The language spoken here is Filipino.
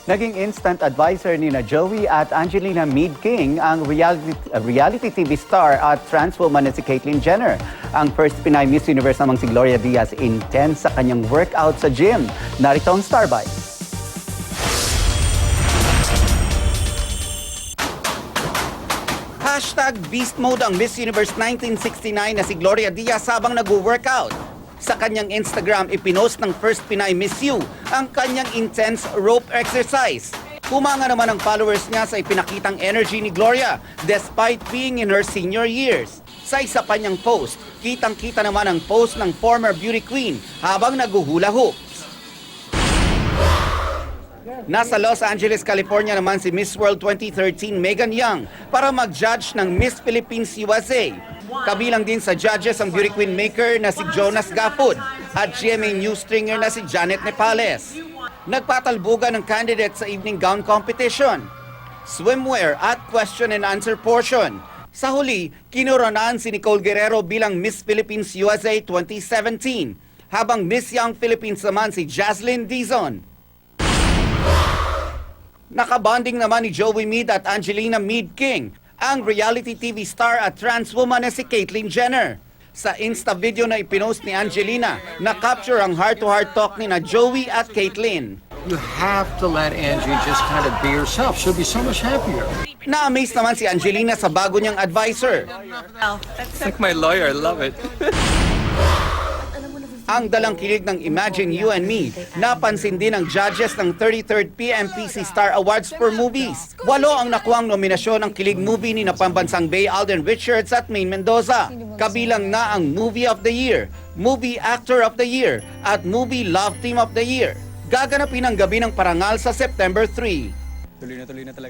Naging instant advisor ni na Joey at Angelina Meade King ang reality TV star at trans woman na si Caitlyn Jenner. Ang first Pinay Miss Universe namang si Gloria Diaz intense sa kanyang workout sa gym. Narito ang Star Bites. #Beast Mode ang Miss Universe 1969 na si Gloria Diaz habang nag-workout. Sa kanyang Instagram, ipinost ng First Pinay Miss U ang kanyang intense rope exercise. Humanga naman ang followers niya sa ipinakitang energy ni Gloria despite being in her senior years. Sa isa pa niyang post, kitang-kita naman ang post ng former beauty queen habang naghuhula hoops. Nasa Los Angeles, California naman si Miss World 2013 Megan Young para mag-judge ng Miss Philippines USA. Kabilang din sa judges ang beauty queen maker na si Jonas Gafud at GMA News stringer na si Janet Nepales. Nagpatalbugan ng candidates sa evening gown competition, swimwear at question and answer portion. Sa huli, kinoronan si Nicole Guerrero bilang Miss Philippines USA 2017, habang Miss Young Philippines naman si Jaslyn Dizon. Nakabonding naman ni Joey Meade at Angelina Meade King ang reality TV star at trans woman na si Caitlyn Jenner. Sa Insta video na ipinost ni Angelina, na-capture ang heart-to-heart talk ni na Joey at Caitlyn. You have to let Angie just kind of be herself. She'll be so much happier. Na-amaze naman si Angelina sa bago niyang advisor. Like my lawyer, I love it. Ang dalang kilig ng Imagine You and Me, napansin din ng judges ng 33rd PMPC Star Awards for Movies. 8 ang nakuhang nominasyon ng kilig movie ni na pambansang Bay Alden Richards at Maine Mendoza. Kabilang na ang Movie of the Year, Movie Actor of the Year, at Movie Love Team of the Year. Gaganapin ang gabi ng parangal sa September 3. Tuloy na talaga.